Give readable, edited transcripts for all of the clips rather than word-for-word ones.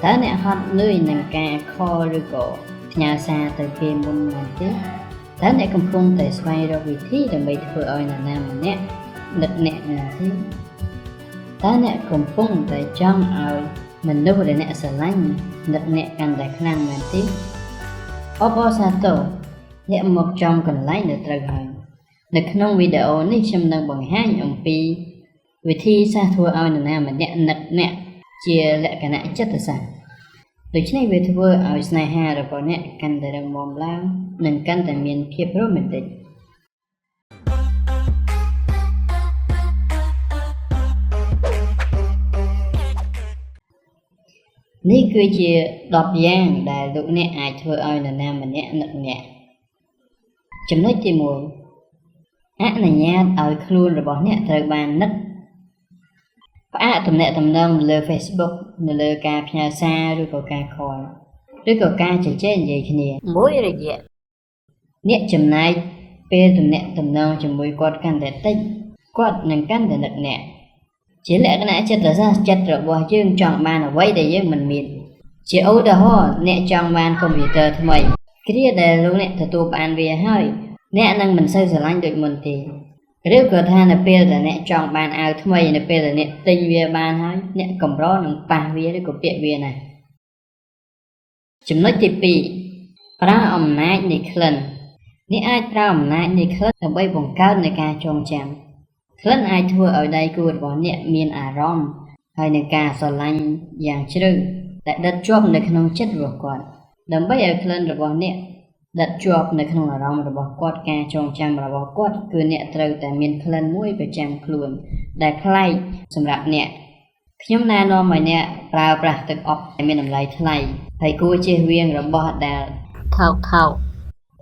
តើអ្នកហត់នឿយនឹងការខលឬក៏ផ្ញើសារទៅគេមុនមែនទេតើអ្នកកំពុងតែស្វែងរកវិធីដើម្បីធ្វើឲ្យនរណាម្នាក់នឹកអ្នកមែនទេតើអ្នកកំពុងតែចង់ឲ្យមនុស្សដែលអ្នកស្រឡាញ់នឹកអ្នកកាន់តែខ្លាំងមែនទេអបអរសាទរអ្នកមកចំកន្លែងដែលត្រូវហើយនៅក្នុងវីដេអូនេះខ្ញុំនឹងបង្ហាញអំពីវិធីសាស្ត្រធ្វើឲ្យនរណាម្នាក់នឹកអ្នកជាលក្ខណៈចិត្តសាស្ត្រដូច្នេះវាធ្វើឲ្យស្នេហារបស់អ្នកកាន់តែរឹងមាំឡើងនិងកាន់តែមានភាពរ៉ូមែនទិកនេះគឺជា10យ៉ាងដែលលោកអ្នកអាចធ្វើឲ្យនរណាម្នាក់នឹកអ្នកចំណុចទី1អនុញ្ញាតឲ្យខ្លួនរបស់អ្នកត្រូវបាននឹកផ្អាកទំនាក់ទំនងលើ Facebook នៅលើការផ្ញើសារឬក៏ការខលឬក៏ការជជែកនិយាយគ្នាមួយរយៈអ្នកចំណាយពេលទំនាក់ទំនងជាមួយគាត់កាន់តែតិចគាត់នឹងកាន់តែនឹកអ្នកជាលក្ខណៈចិត្តសាស្ត្រចិត្តរបស់យើងចង់បានអ្វីដែលយើងមិនមានជាឧទាហរណ៍អ្នកចង់បានកុំព្យូទ័រថ្មីគ្រាដែលលោកអ្នកទទួលបានវាហើយអ្នកនឹងមិនសូវស្រឡាញ់ដូចមុនទេឬក៏ថានៅពេលដែលអ្នកចង់បានអាវថ្មីនៅពេលដែលអ្នកទិញវាបានហើយអ្នកកម្រនឹងប៉ះវាឬក៏ពាក់វាណាចំណុចទី2ប្រើអំណាចនៃក្លិនអ្នកអាចប្រើអំណាចនៃក្លិនដើម្បីបង្កើតនៃការចងចាំក្លិនអាចធ្វើឲ្យដៃគូរបស់អ្នកមានអារម្មណ៍ហើយនឹងការស្រឡាញ់យ៉ាងជ្រៅដែលដិតជាប់នៅក្នុងចិត្តរបស់គាត់ដើម្បីឲ្យក្លិនរបស់អ្នកដិតជាប់នៅក្នុងអារម្មណ៍របស់គាត់ការចងចាំរបស់គាត់គឺអ្នកត្រូវតែមានក្លិនមួយប្រចាំខ្លួនដែលប្លែកសម្រាប់អ្នកខ្ញុំណែនាំឲ្យអ្នកប្រើប្រាស់ទឹកអប់ដែលមានតម្លៃថ្លៃហើយគួរជៀសវាងរបស់ដែលថោក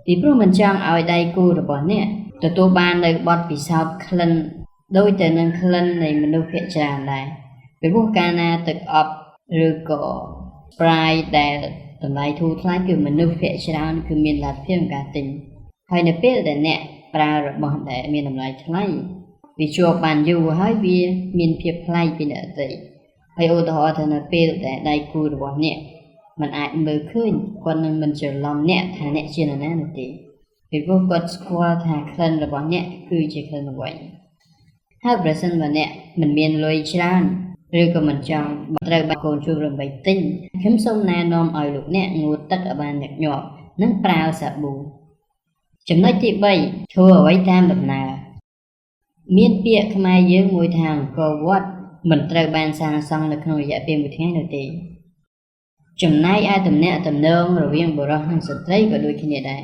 ពីព្រោះមិនចង់ឲ្យដៃគូរបស់អ្នកទទួលបាននៅបទពិសោធន៍ក្លិនដូចទៅនឹងក្លិននៃមនុស្សភាគច្រើនដែរពីព្រោះកាលណាទឹកអប់ឬក៏ spray ដែលតម្លៃធូរថ្លៃគឺមនុស្សភាគច្រើនគឺមានលទ្ធភាពក្នុងការទិញហើយនៅពេលដែលអ្នកប្រើរបស់ដែលមានតម្លៃថ្លៃវាជាប់បានយូរហើយវាមានភាពប្លែកពីអ្នកដទៃហើយឧទាហរណ៍ថានៅពេលដែលដៃគូរបស់អ្នកមិនអាចមើលឃើញគាត់នឹងមិនច្រឡំអ្នកថាអ្នកជានរណានោះទេពីព្រោះគាត់ស្គាល់ថាក្លិនរបស់អ្នកគឺជាក្លិនអ្វីហើយប្រសិនបើអ្នកមិនមានលុយច្រើនឬក៏មិនចង់ត្រូវបានកូនជួបរំបីទិញខ្ញុំសូមណែនាំឲ្យលោកអ្នកងូតទឹកឲ្យបានញឹកញាប់និងប្រើសាប៊ូចំណុចទី3ធ្វើអ្វីតាមដំណើរមានពាក្យខ្មែរយើងមួយថាអង្គរវត្តមិនត្រូវបានសាងសង់នៅក្នុងរយៈពេល1ថ្ងៃនោះទេចំណែកឯទំនាក់ទំនងរវាងបុរសនិងស្ត្រីក៏ដូចគ្នាដែរ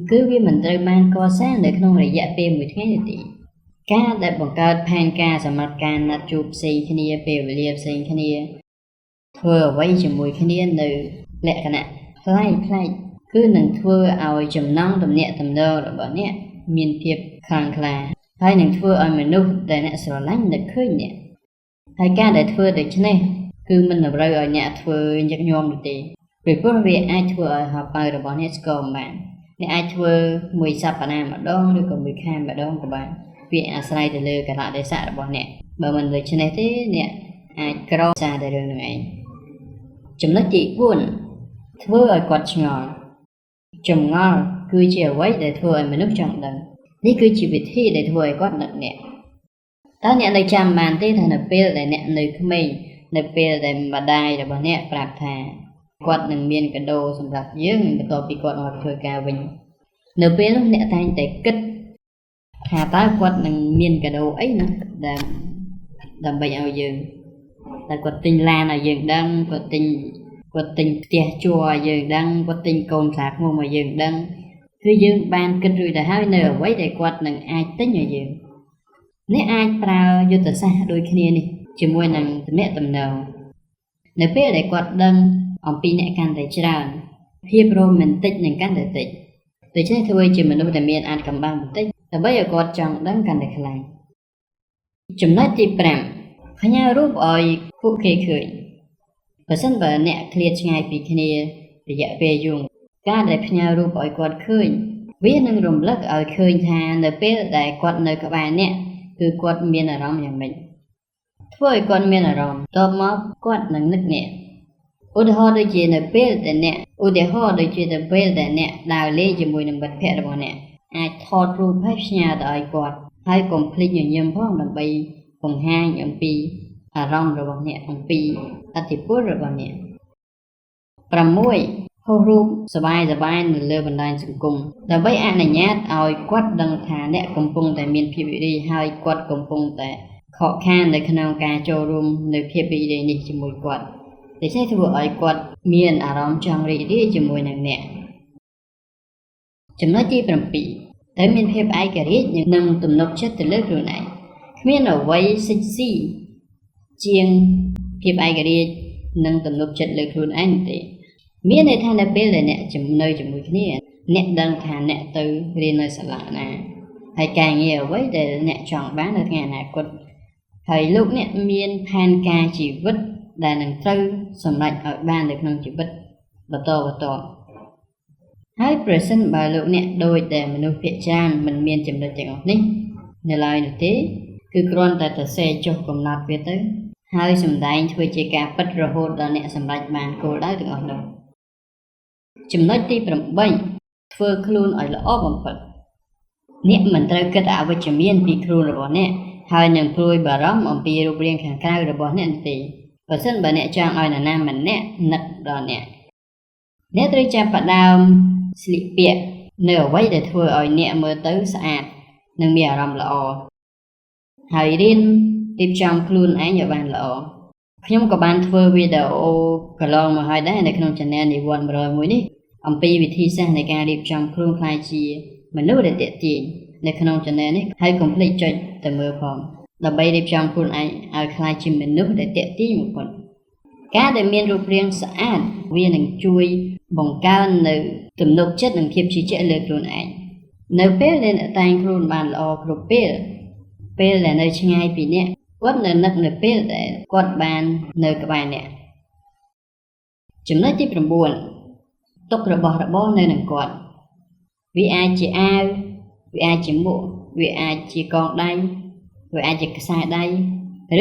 គឺវាមិនត្រូវបានកសាងនៅក្នុងរយៈពេល1ថ្ងៃនោះទេការដែលបង្កើតផែនការសម្រាប់ការណាត់ជួបផ្សេងគ្នាពេលវេលាផ្សេងគ្នាធ្វើអ្វីជាមួយគ្នានៅលក្ខណៈប្លែកគឺនឹងធ្វើឲ្យចំណងទំនាក់ទំនងរបស់អ្នកមានភាពខ្លាំងក្លាហើយនឹងធ្វើឲ្យមនុស្សដែលអ្នកស្រឡាញ់នឹកឃើញអ្នកហើយការដែលធ្វើដូច្នេះគឺមិនតម្រូវឲ្យអ្នកធ្វើញឹកញាប់នោះទេពីព្រោះវាអាចធ្វើឲ្យហោប៉ៅរបស់អ្នកស្គមបានអ្នកអាចធ្វើមួយសប្តាហ៍ម្ដងឬក៏មួយខែម្ដងក៏បានវាអាស្រ័យទៅលើកលៈទេសៈរបស់អ្នកបើមិនដូច្នេះទេអ្នកអាចក្រសារតែរឿងនឹងឯងចំណុចទី4ធ្វើឲ្យគាត់ឆ្ងល់ចម្ងល់គឺជាអ្វីដែលធ្វើឲ្យមនុស្សចង់ដឹងនេះគឺជាវិធីដែលធ្វើឲ្យគាត់នឹកអ្នកតើអ្នកនៅចាំបានទេថានៅពេលដែលអ្នកនៅក្មេងនៅពេលដែលម្ដាយរបស់អ្នកប្រាប់ថាគាត់នឹងមានកាដូសម្រាប់យើងបន្ទាប់ពីគាត់មកធ្វើការវិញនៅពេលនោះអ្នកតែងតែគិតថាតើគាត់នឹងមានកាដូអីណាដើម្បីឲ្យយើងតែគាត់ទិញឡានឲ្យយើងដឹងគាត់ទិញផ្ទះជួលឲ្យយើងដឹងគាត់ទិញកូនខ្លាឃ្មុំឲ្យយើងដឹងគឺយើងបានគិតរួចទៅហើយនៅអ្វីដែលគាត់នឹងអាចទិញឲ្យយើងអ្នកអាចប្រើយុទ្ធសាស្ត្រដូចគ្នានេះជាមួយនឹងទំនាក់ទំនងនៅពេលដែលគាត់ដឹងអំពីអ្នកកាន់តែច្រើនភាពរ៉ូមែនទិកនឹងកាន់តែតិចដូច្នេះធ្វើជាមនុស្សដែលមានអាចកំបាំងបន្តិចដើម្បីឲ្យគាត់ចង់ដឹងកាន់តែខ្លាំងចំណុចទី5ផ្ញើរូបឲ្យពួកគេឃើញបើសិនបើអ្នកឃ្លាតឆ្ងាយពីគ្នារយៈពេលយូរការដែលផ្ញើរូបឲ្យគាត់ឃើញវានឹងរំលឹកឲ្យឃើញថានៅពេលដែលគាត់នៅក្បែរអ្នកគឺគាត់មានអារម្មណ៍យ៉ាងម៉េចធ្វើឲ្យគាត់មានអារម្មណ៍តបមកគាត់នឹងនឹកអ្នក ឧទាហរណ៍ដូចជានៅពេលដែលអ្នកឧទាហរណ៍ដូចជាទៅពេលដែលអ្នកដើរលេងជាមួយនឹងមិត្តភក្តិរបស់អ្នកអាចថតរូបហើយផ្ញើទៅឲ្យគាត់ហើយកុំភ្លេចញញឹមផងដើម្បីបង្ហាញអំពីអារម្មណ៍របស់អ្នកអំពីអធិពលរបស់អ្នក 6 ហូបរូបសบายនៅលើបណ្ដាញសង្គមដើម្បីអនុញ្ញាតឲ្យគាត់ដឹងថាអ្នកកំពុងតែមានភាពរីករាយហើយគាត់កំពុងតែខកខាននៅក្នុងការចូលរួមនៅភាពរីករាយនេះជាមួយគាត់ដូច្នេះធ្វើឲ្យគាត់មានអារម្មណ៍ចង់រីករាយជាមួយនឹងអ្នកចំណុចទី 7 ត្រូវមានភាពឯករាជ្យនិងទំនុកចិត្តទៅលើខ្លួនឯងគ្មានអ្វីសិចស៊ីជាងភាពឯករាជ្យនិងទំនុកចិត្តលើខ្លួនឯងទេមានន័យថានៅពេលដែលអ្នកនៅជាមួយគ្នាអ្នកដឹងថាអ្នកទៅរៀននៅសាលាណាហើយការងារអ្វីដែលអ្នកចង់បាននៅថ្ងៃអនាគតហើយលោកអ្នកមានផែនការជីវិតដែលនឹងត្រូវសម្រេចឲ្យបាននៅក្នុងជីវិតបន្តហើយប្រសិនបើលោកអ្នកដូចតែមនុស្សភាគច្រើនមិនមានចំណុចទាំងអស់នេះនៅឡើយនោះទេគឺគ្រាន់តែសរសេរចុះកំណត់វាទៅហើយសម្ដែងធ្វើជាការពិតរហូតដល់អ្នកសម្រេចបានគោលដៅទាំងអស់នោះចំណុចទី 8 ធ្វើខ្លួនឲ្យល្អបំផុតអ្នកមិនត្រូវគិតអវិជ្ជមានពីខ្លួនរបស់អ្នកហើយនឹងព្រួយបារម្ភអំពីរូបរាងខាងក្រៅរបស់អ្នកទេបើសិនបើអ្នកចង់ឲ្យនរណាម្នាក់នឹកដល់អ្នកត្រូវចាប់ផ្ដើមស្លៀកពាក់នៅអ្វីដែលធ្វើឲ្យអ្នកមើលទៅស្អាតនិងមានអារម្មណ៍ល្អហើយរៀនរៀបចំខ្លួនឯងឲ្យបានល្អខ្ញុំក៏បានធ្វើវីដេអូកន្លងមកហើយដែរនៅក្នុង Channel និវត្តន៍101នេះអំពីវិធីសាស្ត្រនៃការរៀបចំខ្លួនខ្លាយជាមនុស្សដែលទាក់ទាញនៅក្នុង Channel នេះហើយកុំភ្លេចចុចទៅមើលផងដើម្បីរៀបចំខ្លួនឯងឲ្យខ្លាយជាមនុស្សដែលទាក់ទាញបំផុតការដែលមានរូបរាងស្អាតវានឹងជួយបង្កើននៅទំនុកចិត្តនិងភាពជឿជាក់លើខ្លួនឯងនៅពេលដែលអ្នកតែងខ្លួនបានល្អគ្រប់ពេលដែលនៅឆ្ងាយពីអ្នកគាត់នៅនឹកនៅពេលដែលគាត់បាននៅក្បែរអ្នកចំណុចទី 9 ទុករបស់របរនៅនឹងគាត់វាអាចជាអាវវាអាចជាមួកវាអាចជាកងដៃវាអាចជាខ្សែដៃ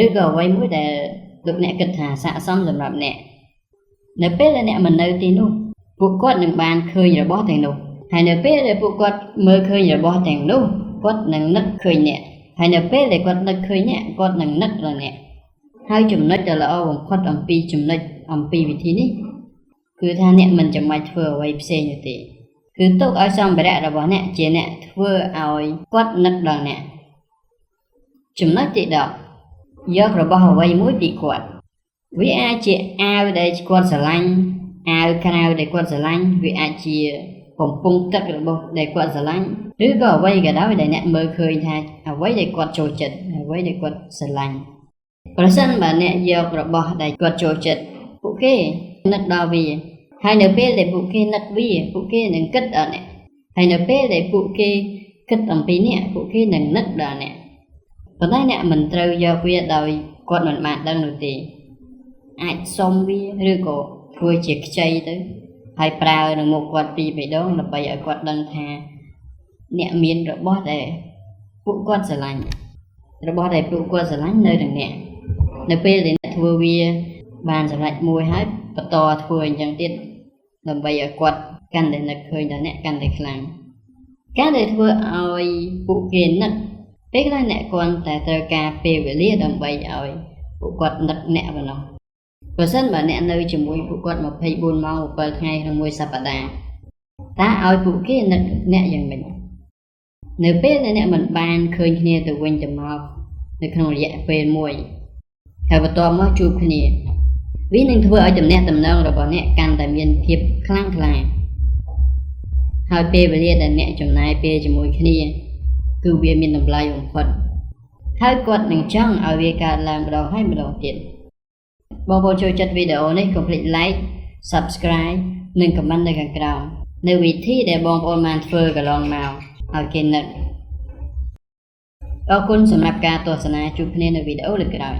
ឬក៏អ្វីមួយដែលលោកអ្នកគិតថាស័ក្តិសមសម្រាប់អ្នកនៅពេលដែលអ្នកមិននៅទីនោះពួកគាត់នឹងបានឃើញរបស់ទាំងនោះហើយនៅពេលដែលពួកគាត់មើលឃើញរបស់ទាំងនោះគាត់នឹងនឹកឃើញអ្នកហើយនៅពេលដែលគាត់នឹកឃើញអ្នកគាត់នឹងនឹកដល់អ្នកហើយចំណុចដែលល្អបំផុតអំពីវិធីនេះគឺថាអ្នកមិនចាំបាច់ធ្វើអ្វីផ្សេងនោះទេគឺទុកឲ្យសម្ភារៈរបស់អ្នកជាអ្នកធ្វើឲ្យគាត់នឹកដល់អ្នកចំណុចទី 10 យករបស់អ្វីមួយពីគាត់វាអាចជាអាវដែលគាត់ស្រឡាញ់អាវក្រៅដែលគាត់ស្រឡាញ់វាអាចជាបំពង់ទឹករបស់ដែលគាត់ស្រឡាញ់ឬក៏អ្វីក៏ដោយដែលអ្នកមើលឃើញថាអ្វីដែលគាត់ចូលចិត្តអ្វីដែលគាត់ស្រឡាញ់ប្រសិនបើអ្នកយករបស់ដែលគាត់ចូលចិត្តពួកគេនឹកដល់វាហើយនៅពេលដែលពួកគេនឹកវាពួកគេនឹងគិតដល់អ្នកហើយនៅពេលដែលពួកគេគិតអំពីអ្នកពួកគេនឹងនឹកដល់អ្នកប៉ុន្តែអ្នកមិនត្រូវយកវាដោយគាត់មិនបានដឹងនោះទេអាចសុំវាឬក៏ធ្វើជាខ្ចីទៅហើយប្រើនៅមុខគាត់ពីរបីដងដើម្បីឲ្យគាត់ដឹងថាអ្នកមានរបស់ដែលពួកគាត់ស្រឡាញ់របស់ដែលពួកគាត់ស្រឡាញ់នៅនឹងអ្នកនៅពេលដែលអ្នកធ្វើវាបានសម្រេចមួយហើយបន្តធ្វើអញ្ចឹងទៀតដើម្បីឲ្យគាត់កាន់តែនឹកឃើញដល់អ្នកកាន់តែខ្លាំងការដែលធ្វើឲ្យពួកគេនឹកពេលខ្លះអ្នកគាត់តែត្រូវការពេលវេលាដើម្បីឲ្យពួកគាត់នឹកអ្នកប៉ុណ្ណោះប្រសិនបើអ្នកនៅជាមួយពួកគាត់24 ម៉ោង 7 ថ្ងៃក្នុងមួយសប្តាហ៍តើឲ្យពួកគេនឹកអ្នកយ៉ាងម៉េចនៅពេលដែលអ្នកមិនបានឃើញគ្នាទៅវិញទៅមកនៅក្នុងរយៈពេលមួយហើយបន្ទាប់មកជួបគ្នាវានឹងធ្វើឲ្យទំនាក់ទំនងរបស់អ្នកកាន់តែមានភាពខ្លាំងក្លាហើយពេលវេលាដែលអ្នកចំណាយពេលជាមួយគ្នាគឺវាមានតម្លៃបំផុតហើយគាត់នឹងចង់ឲ្យវាកើតឡើងម្ដងហើយម្ដងទៀតបងប្អូនចូលចិត្តវីដេអូនេះកុំភ្លេច like subscribe និង comment នៅខាងក្រោមនៅវិធីដែលបងប្អូនបានធ្វើកន្លងមកឲ្យគេនឹកអរគុណសម្រាប់ការទស្សនាជួបគ្នានៅវីដេអូលើកក្រោយ